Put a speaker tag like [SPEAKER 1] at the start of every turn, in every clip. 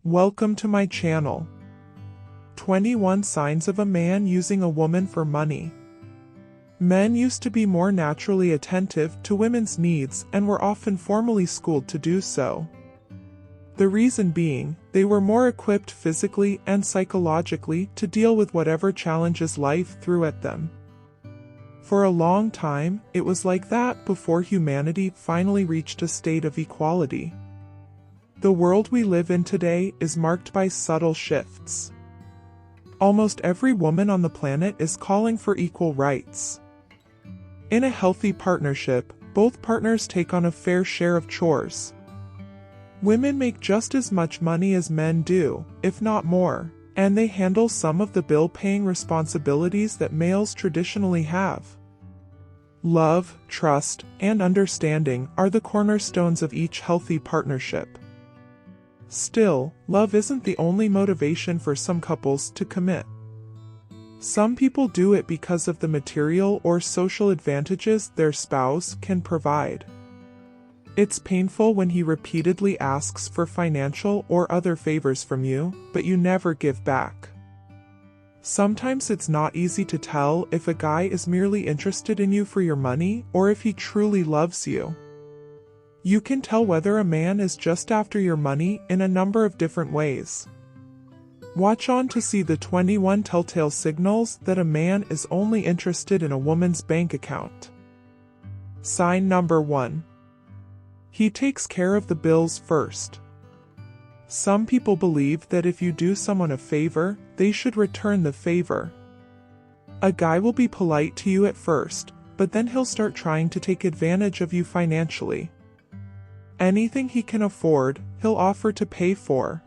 [SPEAKER 1] Welcome to my channel. 21 Signs of a Man Using a Woman for Money. Men used to be more naturally attentive to women's needs and were often formally schooled to do so. The reason being, they were more equipped physically and psychologically to deal with whatever challenges life threw at them. For a long time, it was like that before humanity finally reached a state of equality. The world we live in today is marked by subtle shifts. Almost every woman on the planet is calling for equal rights. In a healthy partnership, both partners take on a fair share of chores. Women make just as much money as men do, if not more, and they handle some of the bill-paying responsibilities that males traditionally have. Love, trust, and understanding are the cornerstones of each healthy partnership. Still, love isn't the only motivation for some couples to commit. Some people do it because of the material or social advantages their spouse can provide. It's painful when he repeatedly asks for financial or other favors from you, but you never give back. Sometimes it's not easy to tell if a guy is merely interested in you for your money or if he truly loves you. You can tell whether a man is just after your money in a number of different ways. Watch on to see the 21 telltale signals that a man is only interested in a woman's bank account. Sign number 1. He takes care of the bills first. Some people believe that if you do someone a favor, they should return the favor. A guy will be polite to you at first, but then he'll start trying to take advantage of you financially. Anything he can afford, he'll offer to pay for.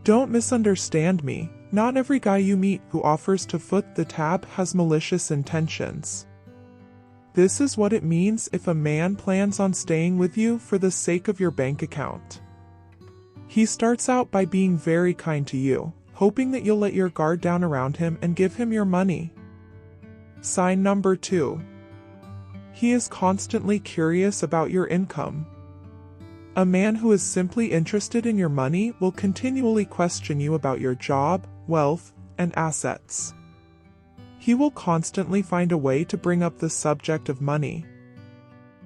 [SPEAKER 1] Don't misunderstand me, not every guy you meet who offers to foot the tab has malicious intentions. This is what it means if a man plans on staying with you for the sake of your bank account. He starts out by being very kind to you, hoping that you'll let your guard down around him and give him your money. Sign number 2. He is constantly curious about your income. A man who is simply interested in your money will continually question you about your job, wealth, and assets. He will constantly find a way to bring up the subject of money.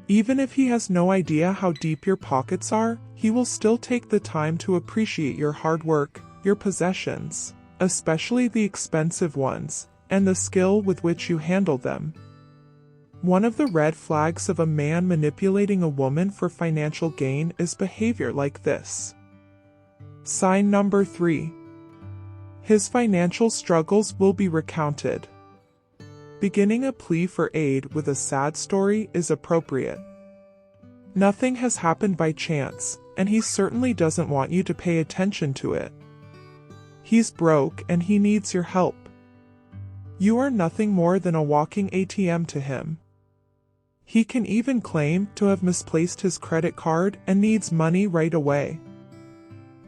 [SPEAKER 1] Even if he has no idea how deep your pockets are, he will still take the time to appreciate your hard work, your possessions, especially the expensive ones, and the skill with which you handle them. One of the red flags of a man manipulating a woman for financial gain is behavior like this. Sign number 3. His financial struggles will be recounted. Beginning a plea for aid with a sad story is appropriate. Nothing has happened by chance, and he certainly doesn't want you to pay attention to it. He's broke and he needs your help. You are nothing more than a walking ATM to him. He can even claim to have misplaced his credit card and needs money right away.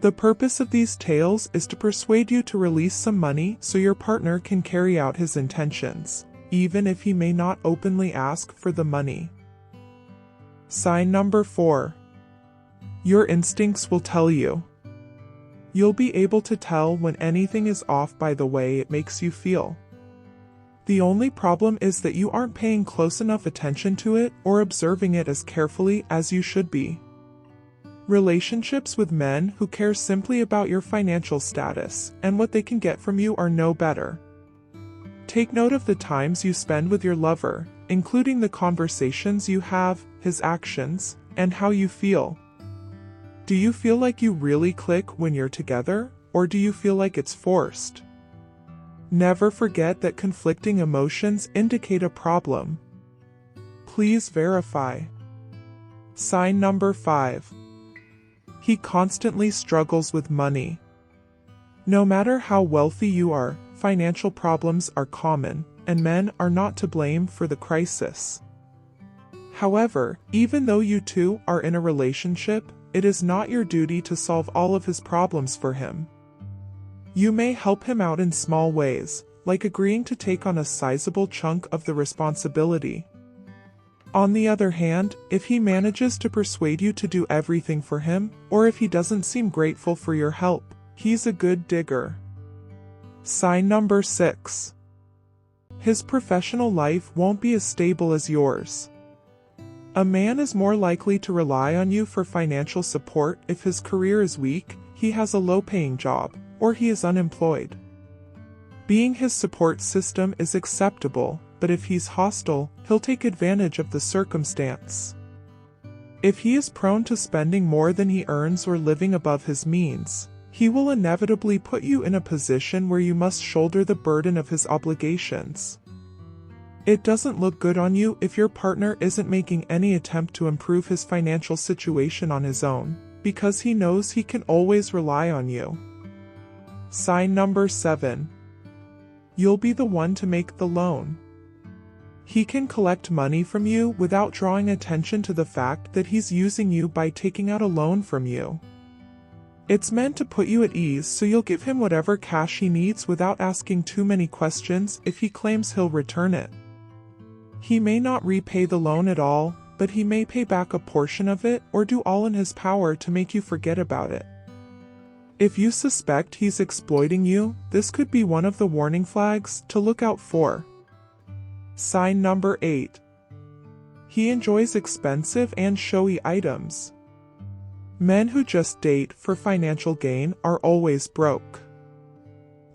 [SPEAKER 1] The purpose of these tales is to persuade you to release some money so your partner can carry out his intentions, even if he may not openly ask for the money. Sign number 4. Your instincts will tell you. You'll be able to tell when anything is off by the way it makes you feel. The only problem is that you aren't paying close enough attention to it or observing it as carefully as you should be. Relationships with men who care simply about your financial status and what they can get from you are no better. Take note of the times you spend with your lover, including the conversations you have, his actions, and how you feel. Do you feel like you really click when you're together, or do you feel like it's forced? Never forget that conflicting emotions indicate a problem. Please verify. Sign number 5. He constantly struggles with money. No matter how wealthy you are, financial problems are common, and men are not to blame for the crisis. However, even though you two are in a relationship, it is not your duty to solve all of his problems for him. You may help him out in small ways, like agreeing to take on a sizable chunk of the responsibility. On the other hand, if he manages to persuade you to do everything for him, or if he doesn't seem grateful for your help, he's a good digger. Sign number 6. His professional life won't be as stable as yours. A man is more likely to rely on you for financial support if his career is weak, he has a low-paying job, or he is unemployed. Being his support system is acceptable, but if he's hostile, he'll take advantage of the circumstance. If he is prone to spending more than he earns or living above his means, he will inevitably put you in a position where you must shoulder the burden of his obligations. It doesn't look good on you if your partner isn't making any attempt to improve his financial situation on his own, because he knows he can always rely on you. Sign number 7. You'll be the one to make the loan. He can collect money from you without drawing attention to the fact that he's using you by taking out a loan from you. It's meant to put you at ease so you'll give him whatever cash he needs without asking too many questions if he claims he'll return it. He may not repay the loan at all, but he may pay back a portion of it or do all in his power to make you forget about it. If you suspect he's exploiting you, this could be one of the warning flags to look out for. Sign number 8. He enjoys expensive and showy items. Men who just date for financial gain are always broke.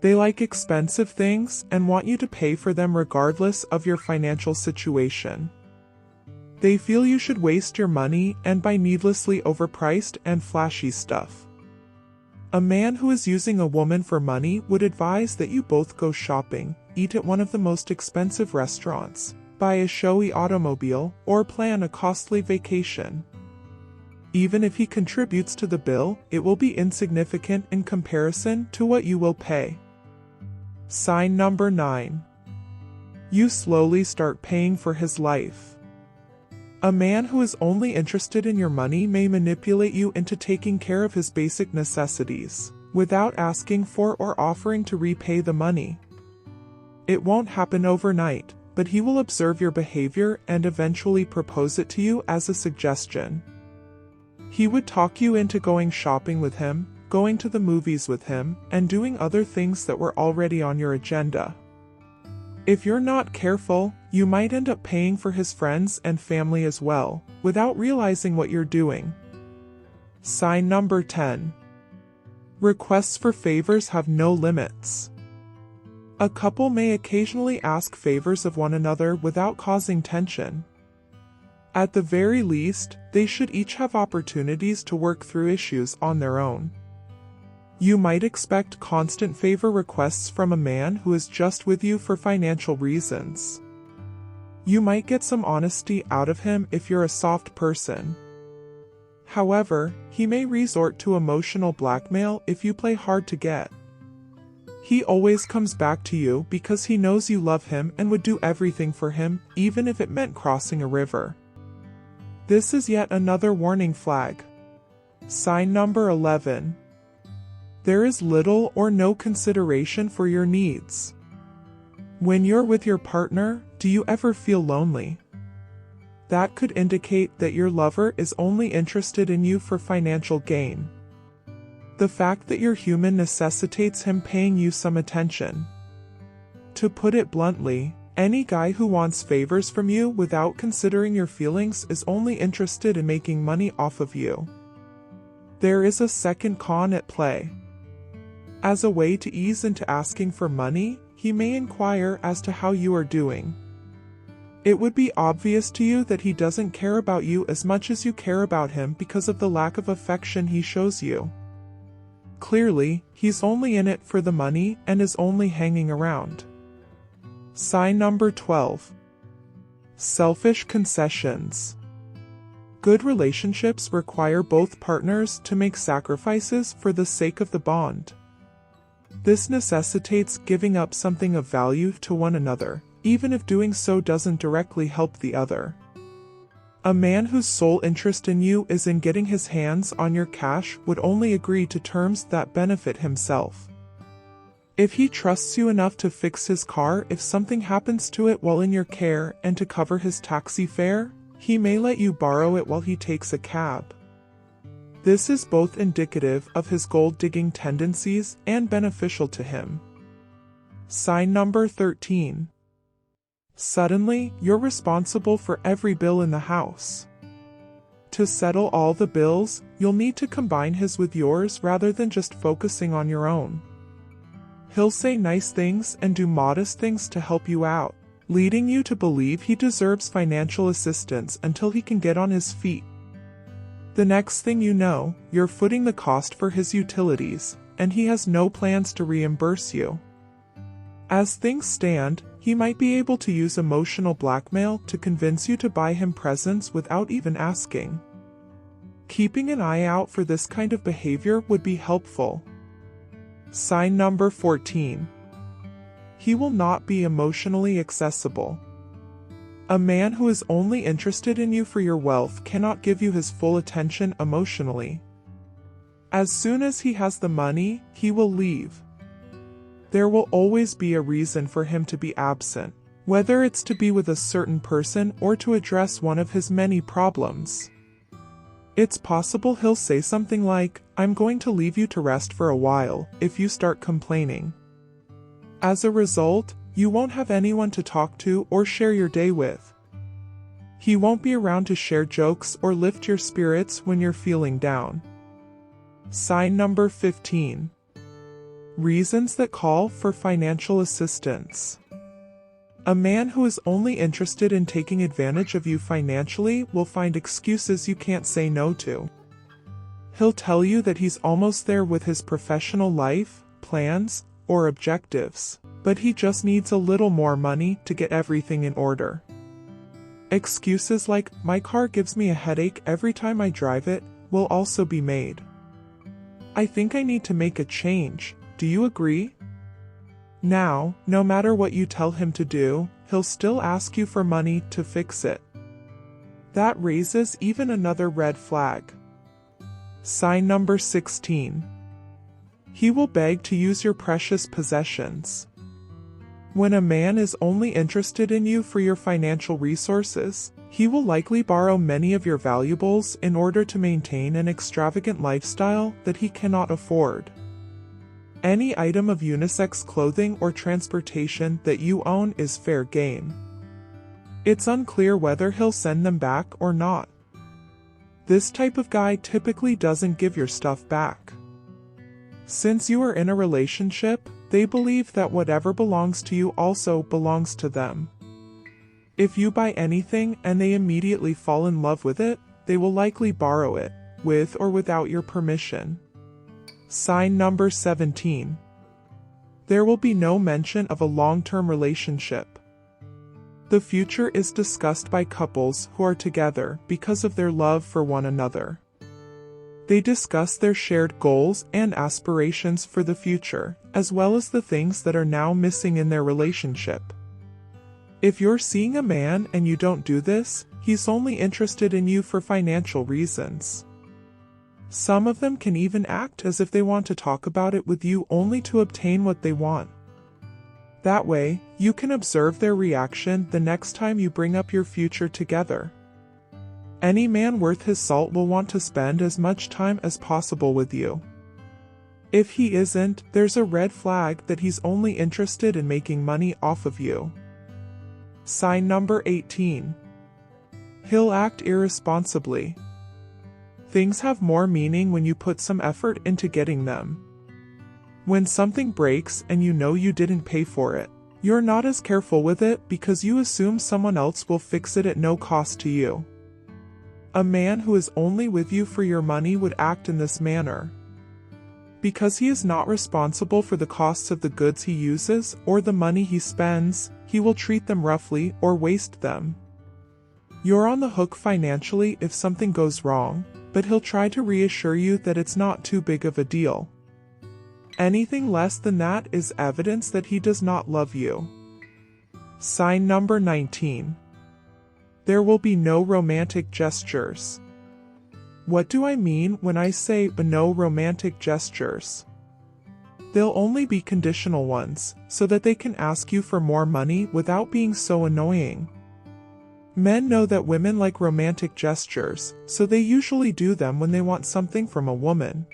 [SPEAKER 1] They like expensive things and want you to pay for them regardless of your financial situation. They feel you should waste your money and buy needlessly overpriced and flashy stuff. A man who is using a woman for money would advise that you both go shopping, eat at one of the most expensive restaurants, buy a showy automobile, or plan a costly vacation. Even if he contributes to the bill, it will be insignificant in comparison to what you will pay. Sign number 9. You slowly start paying for his life. A man who is only interested in your money may manipulate you into taking care of his basic necessities, without asking for or offering to repay the money. It won't happen overnight, but he will observe your behavior and eventually propose it to you as a suggestion. He would talk you into going shopping with him, going to the movies with him, and doing other things that were already on your agenda. If you're not careful, you might end up paying for his friends and family as well, without realizing what you're doing. Sign number 10. Requests for favors have no limits. A couple may occasionally ask favors of one another without causing tension. At the very least, they should each have opportunities to work through issues on their own. You might expect constant favor requests from a man who is just with you for financial reasons. You might get some honesty out of him if you're a soft person. However, he may resort to emotional blackmail if you play hard to get. He always comes back to you because he knows you love him and would do everything for him, even if it meant crossing a river. This is yet another warning flag. Sign number 11. There is little or no consideration for your needs. When you're with your partner, do you ever feel lonely? That could indicate that your lover is only interested in you for financial gain. The fact that you're human necessitates him paying you some attention. To put it bluntly, any guy who wants favors from you without considering your feelings is only interested in making money off of you. There is a second con at play. As a way to ease into asking for money, he may inquire as to how you are doing. It would be obvious to you that he doesn't care about you as much as you care about him because of the lack of affection he shows you. Clearly, he's only in it for the money and is only hanging around. Sign number 12. Selfish concessions. Good relationships require both partners to make sacrifices for the sake of the bond. This necessitates giving up something of value to one another, even if doing so doesn't directly help the other. A man whose sole interest in you is in getting his hands on your cash would only agree to terms that benefit himself. If he trusts you enough to fix his car if something happens to it while in your care and to cover his taxi fare, He may let you borrow it while he takes a cab. This is both indicative of his gold-digging tendencies and beneficial to him. Sign number 13. Suddenly, you're responsible for every bill in the house. To settle all the bills, you'll need to combine his with yours rather than just focusing on your own. He'll say nice things and do modest things to help you out, leading you to believe he deserves financial assistance until he can get on his feet. The next thing you know, you're footing the cost for his utilities, and he has no plans to reimburse you. As things stand, he might be able to use emotional blackmail to convince you to buy him presents without even asking. Keeping an eye out for this kind of behavior would be helpful. Sign number 14. He will not be emotionally accessible. A man who is only interested in you for your wealth cannot give you his full attention emotionally. As soon as he has the money, he will leave. There will always be a reason for him to be absent, whether it's to be with a certain person or to address one of his many problems. It's possible he'll say something like, "I'm going to leave you to rest for a while," if you start complaining. As a result, you won't have anyone to talk to or share your day with. He won't be around to share jokes or lift your spirits when you're feeling down. Sign number 15. Reasons that call for financial assistance. A man who is only interested in taking advantage of you financially will find excuses you can't say no to. He'll tell you that he's almost there with his professional life, plans, or objectives, but he just needs a little more money to get everything in order. Excuses like, "My car gives me a headache every time I drive it," will also be made. "I think I need to make a change. Do you agree?" Now, no matter what you tell him to do, he'll still ask you for money to fix it. That raises even another red flag. Sign number 16. He will beg to use your precious possessions. When a man is only interested in you for your financial resources, he will likely borrow many of your valuables in order to maintain an extravagant lifestyle that he cannot afford. Any item of unisex clothing or transportation that you own is fair game. It's unclear whether he'll send them back or not. This type of guy typically doesn't give your stuff back. Since you are in a relationship, they believe that whatever belongs to you also belongs to them. If you buy anything and they immediately fall in love with it, they will likely borrow it, with or without your permission. Sign number 17. There will be no mention of a long-term relationship. The future is discussed by couples who are together because of their love for one another. They discuss their shared goals and aspirations for the future, as well as the things that are now missing in their relationship. If you're seeing a man and you don't do this, he's only interested in you for financial reasons. Some of them can even act as if they want to talk about it with you only to obtain what they want. That way, you can observe their reaction the next time you bring up your future together. Any man worth his salt will want to spend as much time as possible with you. If he isn't, there's a red flag that he's only interested in making money off of you. Sign number 18. He'll act irresponsibly. Things have more meaning when you put some effort into getting them. When something breaks and you know you didn't pay for it, you're not as careful with it because you assume someone else will fix it at no cost to you. A man who is only with you for your money would act in this manner. Because he is not responsible for the costs of the goods he uses or the money he spends, he will treat them roughly or waste them. You're on the hook financially if something goes wrong, but he'll try to reassure you that it's not too big of a deal. Anything less than that is evidence that he does not love you. Sign number 19. There will be no romantic gestures. What do I mean when I say no romantic gestures? They'll only be conditional ones, so that they can ask you for more money without being so annoying. Men know that women like romantic gestures, so they usually do them when they want something from a woman.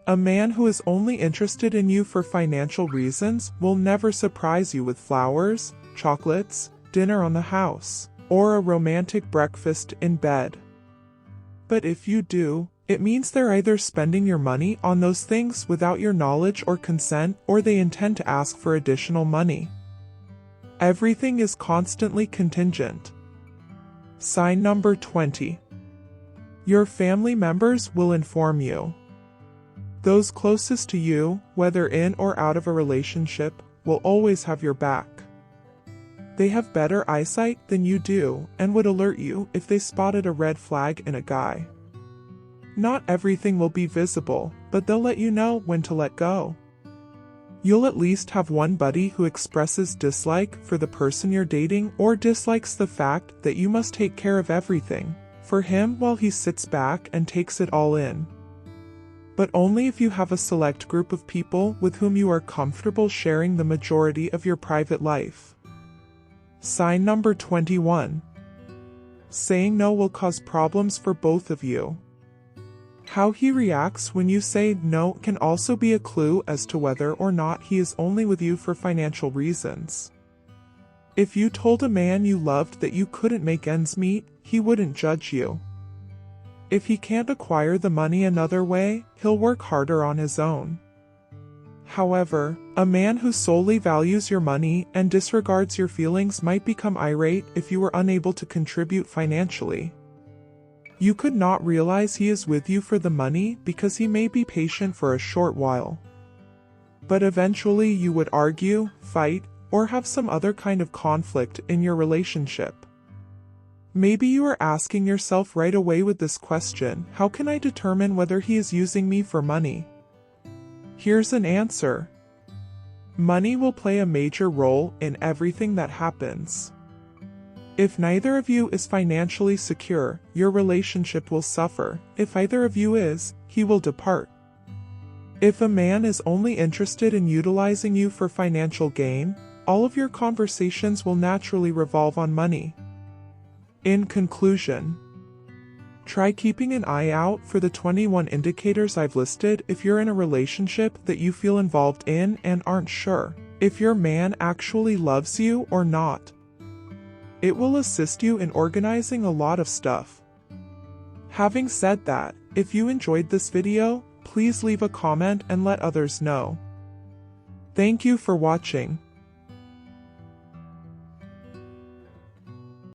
[SPEAKER 1] A man who is only interested in you for financial reasons will never surprise you with flowers, chocolates, dinner on the house, or a romantic breakfast in bed. But if you do, it means they're either spending your money on those things without your knowledge or consent, or they intend to ask for additional money. Everything is constantly contingent. Sign number 20. Your family members will inform you. Those closest to you, whether in or out of a relationship, will always have your back. They have better eyesight than you do and would alert you if they spotted a red flag in a guy. Not everything will be visible, but they'll let you know when to let go. You'll at least have one buddy who expresses dislike for the person you're dating or dislikes the fact that you must take care of everything for him while he sits back and takes it all in. But only if you have a select group of people with whom you are comfortable sharing the majority of your private life. Sign number 21. Saying no will cause problems for both of you. How he reacts when you say no can also be a clue as to whether or not he is only with you for financial reasons. If you told a man you loved that you couldn't make ends meet, he wouldn't judge you. If he can't acquire the money another way, he'll work harder on his own. However, a man who solely values your money and disregards your feelings might become irate if you were unable to contribute financially. You could not realize he is with you for the money because he may be patient for a short while. But eventually you would argue, fight, or have some other kind of conflict in your relationship. Maybe you are asking yourself right away with this question: how can I determine whether he is using me for money? Here's an answer. Money will play a major role in everything that happens. If neither of you is financially secure, your relationship will suffer. If either of you is, he will depart. If a man is only interested in utilizing you for financial gain, all of your conversations will naturally revolve on money. In conclusion, try keeping an eye out for the 21 indicators I've listed if you're in a relationship that you feel involved in and aren't sure if your man actually loves you or not. It will assist you in organizing a lot of stuff. Having said that, if you enjoyed this video, please leave a comment and let others know. Thank you for watching.